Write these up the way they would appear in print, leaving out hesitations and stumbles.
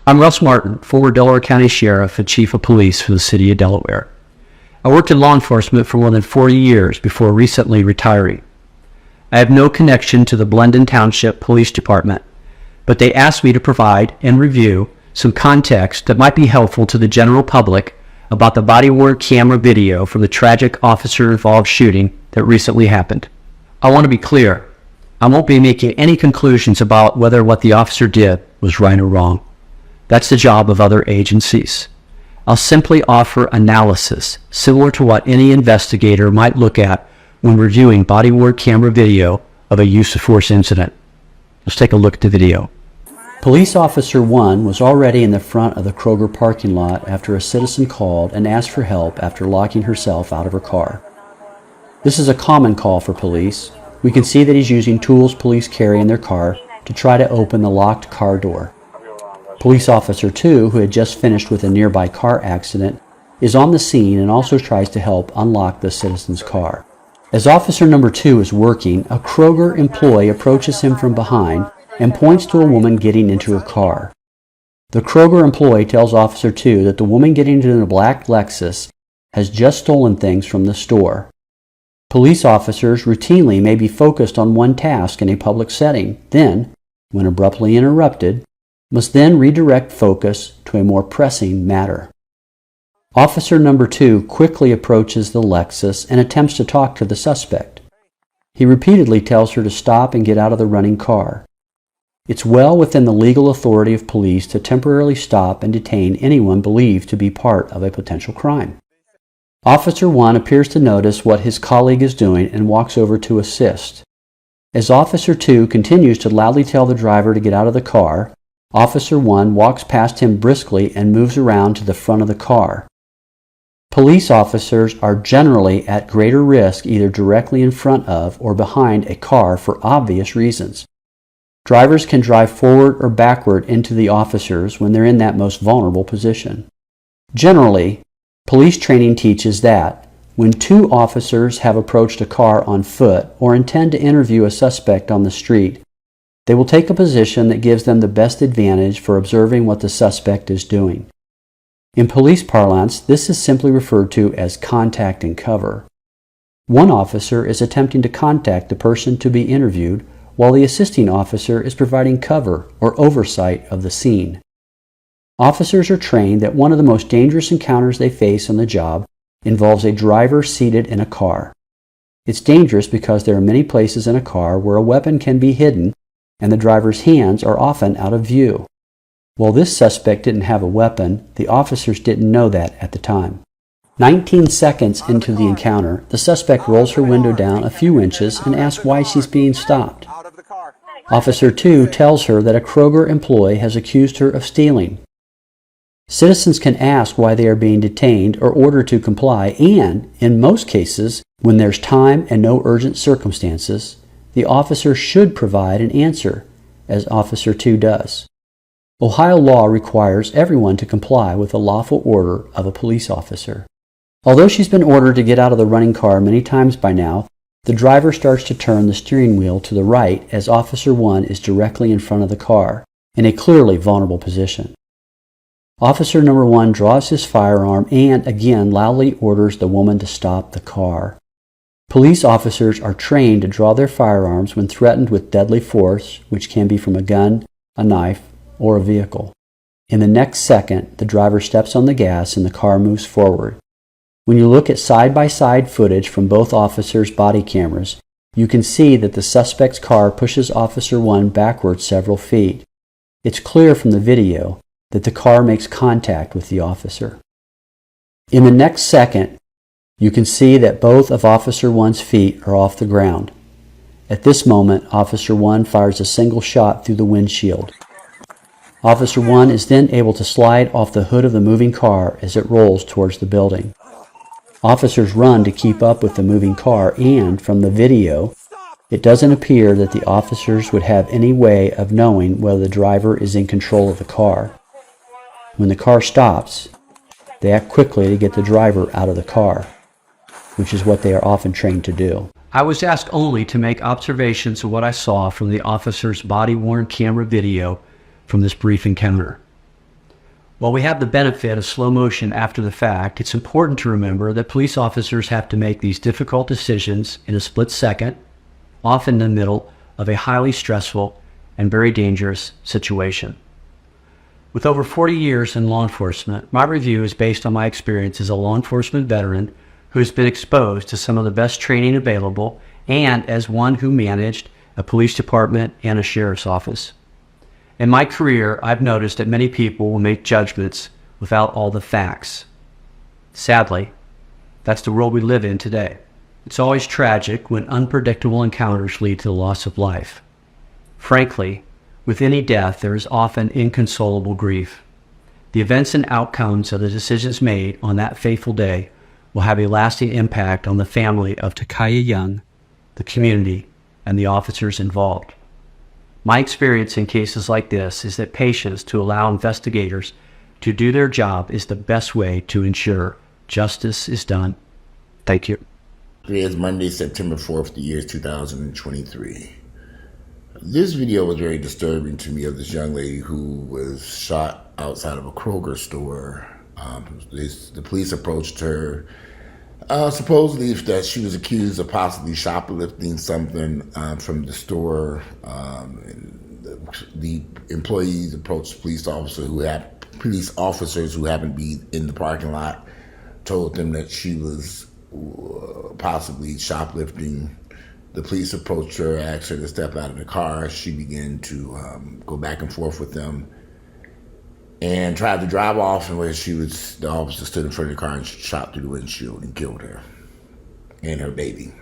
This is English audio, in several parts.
I'm Russ Martin, former Delaware County Sheriff and Chief of Police for the City of Delaware. I worked in law enforcement for more than 40 years before recently retiring. I have no connection to the Blendon Township Police Department, but they asked me to provide and review some context that might be helpful to the general public about the body-worn camera video from the tragic officer-involved shooting that recently happened. I want to be clear, I won't be making any conclusions about whether what the officer did was right or wrong. That's the job of other agencies. I'll simply offer analysis similar to what any investigator might look at when reviewing body-worn camera video of a use of force incident. Let's take a look at the video. Police Officer 1 was already in the front of the Kroger parking lot after a citizen called and asked for help after locking herself out of her car. This is a common call for police. We can see that he's using tools police carry in their car to try to open the locked car door. Police Officer 2, who had just finished with a nearby car accident, is on the scene and also tries to help unlock the citizen's car. As Officer number 2 is working, a Kroger employee approaches him from behind and points to a woman getting into her car. The Kroger employee tells Officer 2 that the woman getting into the black Lexus has just stolen things from the store. Police officers routinely may be focused on one task in a public setting, then, when abruptly interrupted, must then redirect focus to a more pressing matter. Officer number 2 quickly approaches the Lexus and attempts to talk to the suspect. He repeatedly tells her to stop and get out of the running car. It's well within the legal authority of police to temporarily stop and detain anyone believed to be part of a potential crime. Officer 1 appears to notice what his colleague is doing and walks over to assist. As Officer 2 continues to loudly tell the driver to get out of the car, Officer 1 walks past him briskly and moves around to the front of the car. Police officers are generally at greater risk either directly in front of or behind a car for obvious reasons. Drivers can drive forward or backward into the officers when they're in that most vulnerable position. Generally, police training teaches that when two officers have approached a car on foot or intend to interview a suspect on the street, they will take a position that gives them the best advantage for observing what the suspect is doing. In police parlance, this is simply referred to as contact and cover. One officer is attempting to contact the person to be interviewed, while the assisting officer is providing cover or oversight of the scene. Officers are trained that one of the most dangerous encounters they face on the job involves a driver seated in a car. It's dangerous because there are many places in a car where a weapon can be hidden and the driver's hands are often out of view. While this suspect didn't have a weapon, the officers didn't know that at the time. 19 seconds into the encounter, the suspect rolls her window down a few inches and asks why she's being stopped. Officer 2 tells her that a Kroger employee has accused her of stealing. Citizens can ask why they are being detained or ordered to comply, and, in most cases, when there's time and no urgent circumstances, the officer should provide an answer, as Officer 2 does. Ohio law requires everyone to comply with the lawful order of a police officer. Although she's been ordered to get out of the running car many times by now, the driver starts to turn the steering wheel to the right as Officer 1 is directly in front of the car, in a clearly vulnerable position. Officer number 1 draws his firearm and again loudly orders the woman to stop the car. Police officers are trained to draw their firearms when threatened with deadly force, which can be from a gun, a knife, or a vehicle. In the next second, the driver steps on the gas and the car moves forward. When you look at side-by-side footage from both officers' body cameras, you can see that the suspect's car pushes Officer 1 backwards several feet. It's clear from the video that the car makes contact with the officer. In the next second, you can see that both of Officer 1's feet are off the ground. At this moment, Officer 1 fires a single shot through the windshield. Officer 1 is then able to slide off the hood of the moving car as it rolls towards the building. Officers run to keep up with the moving car, and from the video, it doesn't appear that the officers would have any way of knowing whether the driver is in control of the car. When the car stops, they act quickly to get the driver out of the car, which is what they are often trained to do. I was asked only to make observations of what I saw from the officer's body-worn camera video from this brief encounter. While we have the benefit of slow motion after the fact, it's important to remember that police officers have to make these difficult decisions in a split second, often in the middle of a highly stressful and very dangerous situation. With over 40 years in law enforcement, my review is based on my experience as a law enforcement veteran who has been exposed to some of the best training available and as one who managed a police department and a sheriff's office. In my career, I've noticed that many people will make judgments without all the facts. Sadly, that's the world we live in today. It's always tragic when unpredictable encounters lead to the loss of life. Frankly, with any death, there is often inconsolable grief. The events and outcomes of the decisions made on that fateful day will have a lasting impact on the family of Ta-Kiya Young, the community, and the officers involved. My experience in cases like this is that patience to allow investigators to do their job is the best way to ensure justice is done. Thank you. Today is Monday, September 4th, the year 2023. This video was very disturbing to me of this young lady who was shot outside of a Kroger store. The police approached her, supposedly that she was accused of possibly shoplifting something from the store. The employees approached police officers who happened to be in the parking lot, told them that she was possibly shoplifting. The police approached her, asked her to step out of the car. She began to go back and forth with them and tried to drive off, and where the officer stood in front of the car and shot through the windshield and killed her and her baby.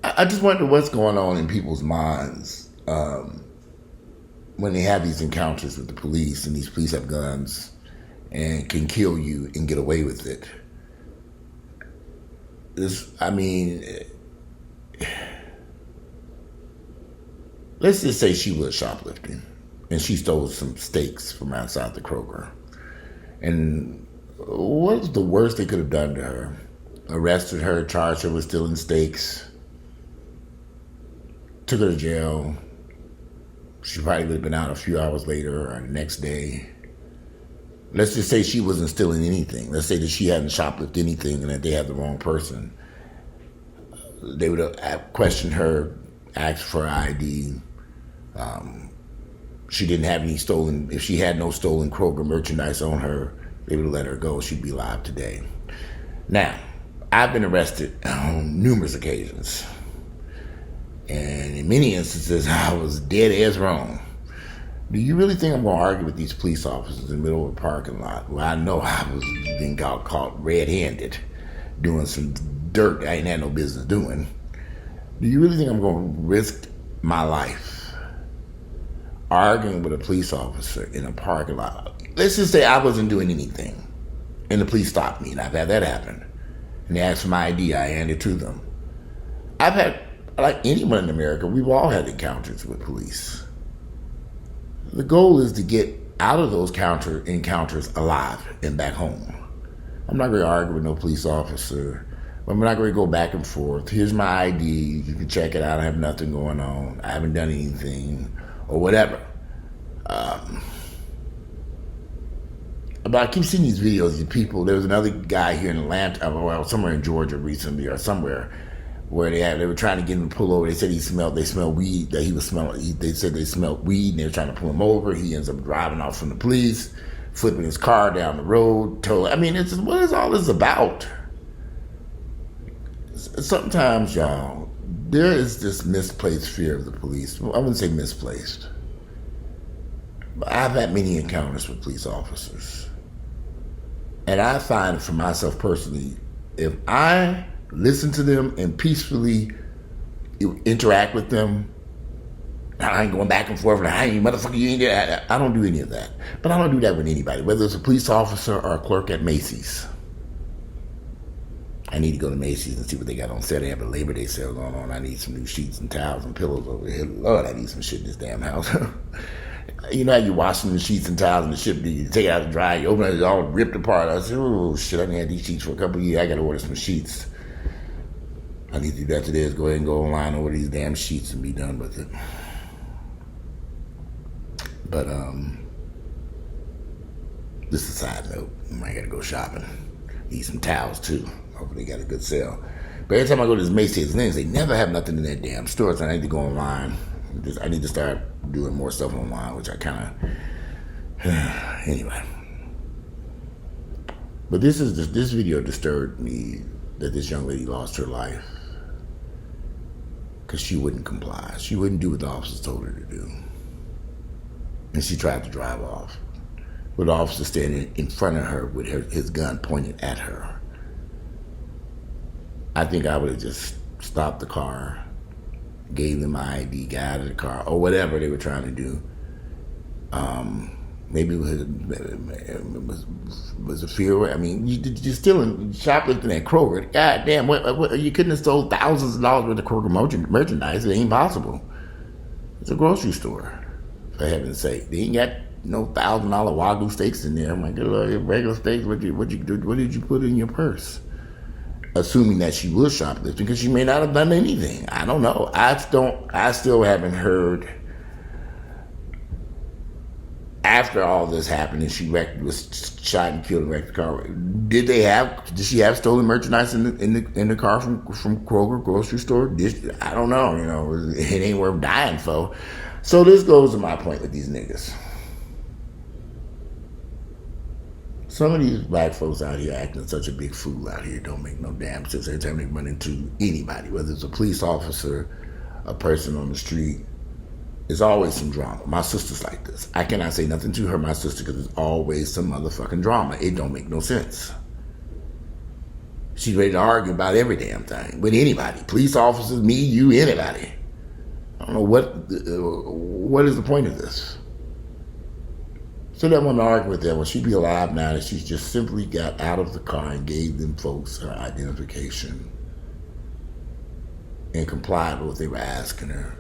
I just wonder what's going on in people's minds when they have these encounters with the police, and these police have guns and can kill you and get away with it. Let's just say she was shoplifting and she stole some steaks from outside the Kroger. And what was the worst they could have done to her? Arrested her, charged her with stealing steaks, took her to jail. She probably would have been out a few hours later or the next day. Let's just say she wasn't stealing anything. Let's say that she hadn't shoplifted anything and that they had the wrong person. They would have questioned her, asked for her ID. She didn't have any stolen, if she had no stolen Kroger merchandise on her, they would have let her go. She'd be alive today. Now, I've been arrested on numerous occasions. And in many instances, I was dead as wrong. Do you really think I'm going to argue with these police officers in the middle of a parking lot? Well, I know I was being caught red-handed doing some dirt I ain't had no business doing. Do you really think I'm going to risk my life arguing with a police officer in a parking lot? Let's just say I wasn't doing anything and the police stopped me, and I've had that happen. And they asked for my ID, I handed it to them. I've had, like anyone in America, we've all had encounters with police. The goal is to get out of those encounters alive and back home. I'm not going to argue with no police officer. I'm not going to go back and forth. Here's my ID. You can check it out. I have nothing going on. I haven't done anything or whatever. But I keep seeing these videos of people. There was another guy here in Atlanta, well, somewhere in Georgia recently or somewhere, where they were trying to get him to pull over. They said they smelled weed, that he was smelling. They said they smelled weed, and they were trying to pull him over. He ends up driving off from the police, flipping his car down the road. It's just, what is all this about? Sometimes, y'all, there is this misplaced fear of the police. Well, I wouldn't say misplaced. But I've had many encounters with police officers. And I find for myself personally, if I listen to them and peacefully interact with them, I ain't going back and forth, I ain't motherfucker, you ain't there. I don't do any of that. But I don't do that with anybody, whether it's a police officer or a clerk at Macy's. I need to go to Macy's and see what they got on sale. They have a Labor Day sale going on. I need some new sheets and towels and pillows over here. Lord, I need some shit in this damn house. You know how you wash the sheets and towels and the shit, you take it out to dry, you open it, it's all ripped apart. I said, oh shit, I didn't have these sheets for a couple of years. I got to order some sheets. I need to do that today, is go ahead and go online and order these damn sheets and be done with it. But Just a side note, I might gotta go shopping. Need some towels too. Hopefully they got a good sale. But every time I go to this Macy's things, they never have nothing in that damn store, so I need to go online. I need to start doing more stuff online, which I kind of... Anyway. But this video disturbed me that this young lady lost her life because she wouldn't comply. She wouldn't do what the officers told her to do. And she tried to drive off with the officer standing in front of her with his gun pointed at her. I think I would have just stopped the car, gave them my ID, got out of the car, or whatever they were trying to do. Maybe it was a fear. I mean, you're stealing, shoplifting at Kroger. God damn, what, you couldn't have stole thousands of dollars worth of Kroger merchandise. It ain't possible. It's a grocery store, for heaven's sake. They ain't got no $1,000 Wagyu steaks in there. My good Lord, regular steaks. What did you put in your purse? Assuming that she was shoplifting, because she may not have done anything. I don't know. I still haven't heard. After all this happened and she was shot and killed and wrecked the car, did she have stolen merchandise in the car from Kroger grocery store? I don't know. It ain't worth dying for. So this goes to my point with these niggas. Some of these black folks out here acting such a big fool out here don't make no damn sense every time they run into anybody, whether it's a police officer, a person on the street. There's always some drama. My sister's like this. I cannot say nothing to her, my sister, because there's always some motherfucking drama. It don't make no sense. She's ready to argue about every damn thing with anybody. Police officers, me, you, anybody. I don't know what is the point of this. So that woman arguing with them, well, she'd be alive now, and she just simply got out of the car and gave them folks her identification and complied with what they were asking her.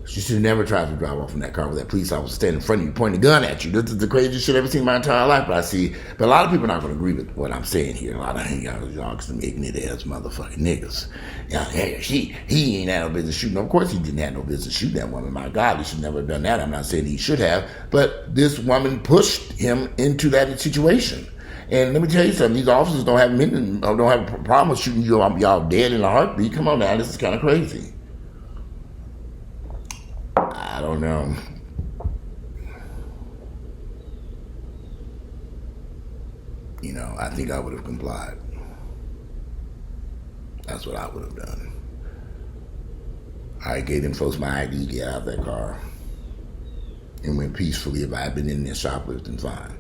She should have never tried to drive off in that car with that police officer standing in front of you, pointing a gun at you. This is the craziest shit I've ever seen in my entire life. But a lot of people are not going to agree with what I'm saying here. A lot of y'all some ignorant ass motherfucking niggas. He ain't had no business shooting. Of course he didn't have no business shooting that woman. My God, he should never have done that. I'm not saying he should have. But this woman pushed him into that situation. And let me tell you something. These officers don't have a problem with shooting y'all dead in a heartbeat. Come on now, this is kind of crazy. I don't know. I think I would have complied. That's what I would have done. I gave them folks my ID, get out of that car, and went peacefully. If I had been in there shoplifting, fine.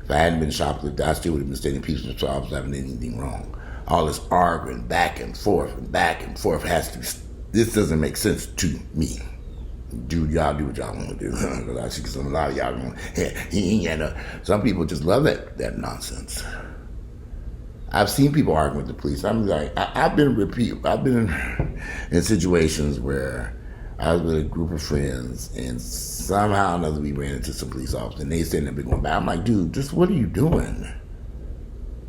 If I hadn't been shoplifting, I still would have been staying peaceful, so I was having anything wrong. All this arguing back and forth this doesn't make sense to me. Y'all do what y'all want to do. Because I see a lot of y'all going, he ain't got no. Some people just love that nonsense. I've seen people arguing with the police. I'm like, I've been in situations where I was with a group of friends and somehow or another we ran into some police officers and they standing there going back. I'm like, dude, just what are you doing?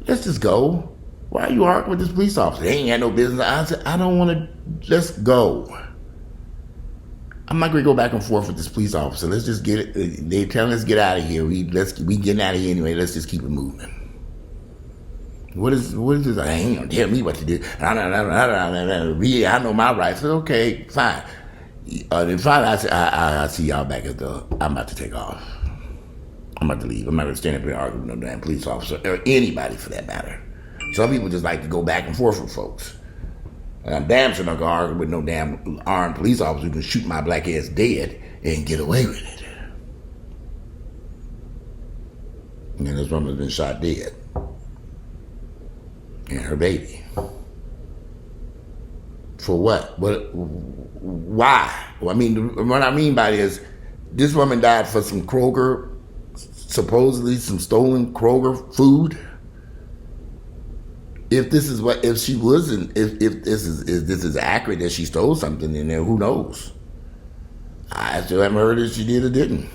Let's just go. Why are you arguing with this police officer? They ain't got no business. I said, I don't want to. Just go. I'm not going to go back and forth with this police officer. Let's just get it. They're telling us get out of here. We getting out of here anyway. Let's just keep it moving. What is this? I ain't going to tell me what to do. I know my rights. Okay, fine. Then finally, I see y'all back at I'm about to take off. I'm about to leave. I'm not going to stand up and argue with no damn police officer or anybody for that matter. Some people just like to go back and forth with folks. And I'm damn sure not going to argue with no damn armed police officer who can shoot my black ass dead and get away with it. And this woman's been shot dead. And her baby. For what? Why? Well, what I mean by it is, this woman died for some Kroger, supposedly some stolen Kroger food. If this is if this is accurate that she stole something in there, who knows? I still haven't heard if she did or didn't.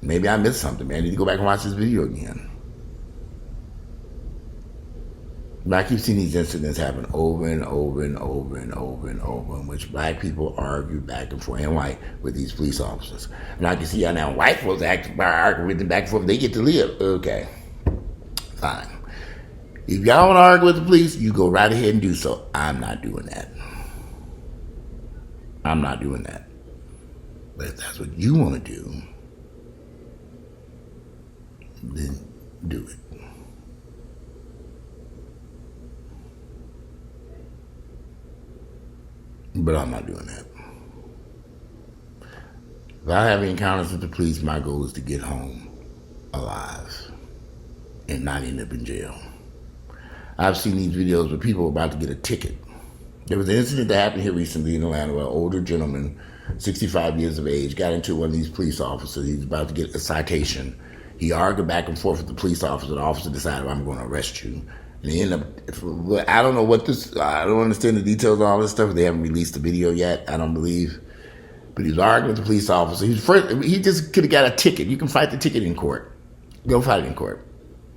Maybe I missed something, man. I need to go back and watch this video again. But I keep seeing these incidents happen over and over and over and over and over, in which black people argue back and forth, and white, with these police officers. And I can see how now white folks argue with them back and forth. They get to live. Okay, fine. If y'all want to argue with the police, you go right ahead and do so. I'm not doing that. I'm not doing that. But if that's what you want to do, then do it. But I'm not doing that. If I have encounters with the police, my goal is to get home alive and not end up in jail. I've seen these videos where people are about to get a ticket. There was an incident that happened here recently in Atlanta where an older gentleman, 65 years of age, got into one of these police officers. He was about to get a citation. He argued back and forth with the police officer. The officer decided, I'm going to arrest you. And he ended up, I don't know what this, I don't understand the details of all this stuff. They haven't released the video yet, I don't believe. But he was arguing with the police officer. He just could have got a ticket. You can fight the ticket in court. Go fight it in court.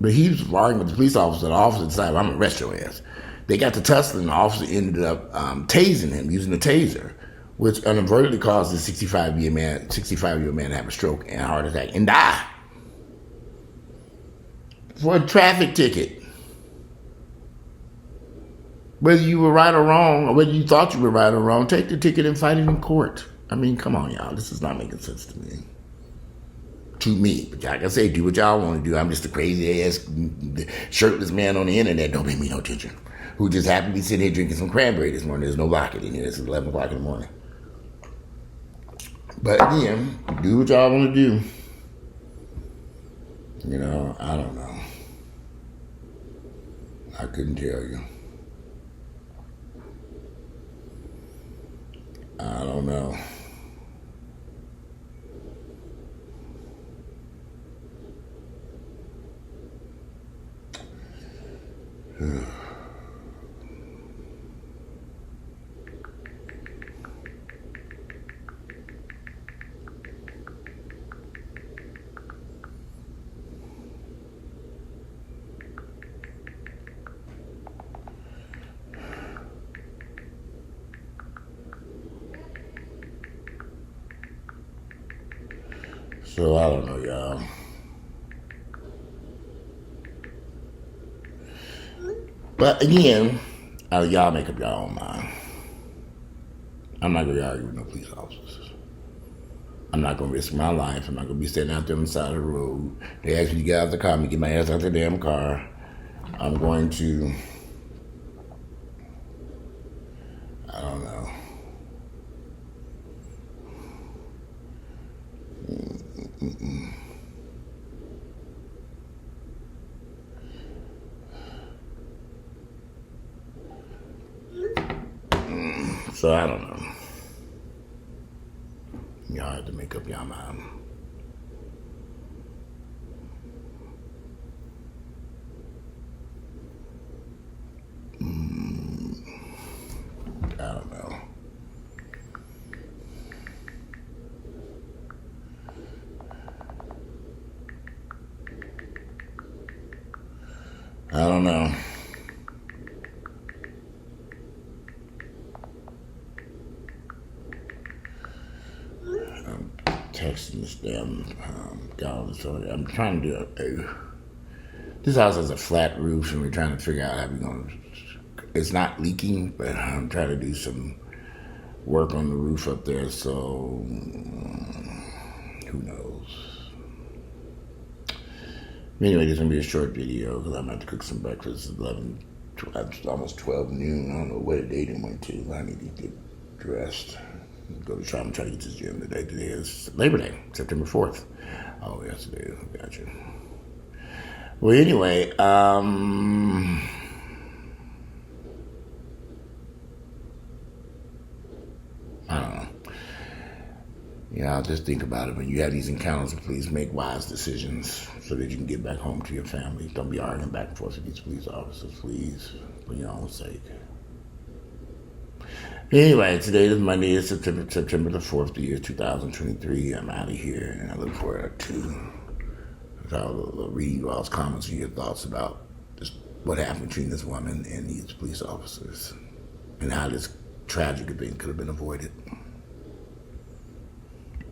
But he was arguing with the police officer. The officer decided, I'm going to arrest your ass. They got to tussling. The officer ended up tasing him, using a taser, which inadvertently caused the 65-year man to have a stroke and a heart attack and die. For a traffic ticket. Whether you were right or wrong, or whether you thought you were right or wrong, take the ticket and fight it in court. I mean, come on, y'all. This is not making sense to me. To me. But like I say, do what y'all want to do. I'm just a crazy-ass, shirtless man on the internet. Don't pay me no attention. Who just happened to be sitting here drinking some cranberry this morning. There's no locket in here. It's 11 o'clock in the morning. But again, do what y'all want to do. You know, I don't know. I couldn't tell you. I don't know. So I don't know, y'all. But again, y'all make up your own mind. I'm not going to argue with no police officers. I'm not going to risk my life. I'm not going to be standing out there on the side of the road. They ask me to get out of the car, me get my ass out the damn car. I'm going to, I don't know. So I don't know. Y'all have to make up your mind. I don't know. I don't know. I'm texting this damn guy. So I'm trying to do this house has a flat roof, and we're trying to figure out how we're going to. It's not leaking, but I'm trying to do some work on the roof up there. So who knows? Anyway, this is going to be a short video because I'm about to cook some breakfast. It's almost 12 noon. I don't know what date it went to. I need to get dressed. Go to try. I'm trying to get to the gym today. Today is Labor Day, September 4th. Oh, yes, it is. Gotcha. Well, anyway, I don't know. Yeah, just think about it. When you have these encounters, please make wise decisions so that you can get back home to your family. Don't be arguing back and forth with these police officers, please, for your own sake. Anyway, today is Monday. It's September the 4th, the year 2023. I'm out of here, and I look forward to read you all's comments and your thoughts about this what happened between this woman and these police officers and how this tragic event could have been avoided.